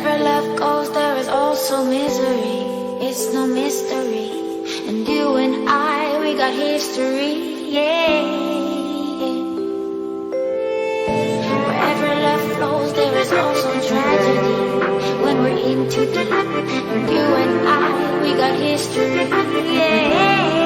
Wherever love goes, there is also misery. It's no mystery. And you and I, we got history, yeah. Wherever love flows, there is also tragedy. When we're in too deep, and you and I, we got history, yeah.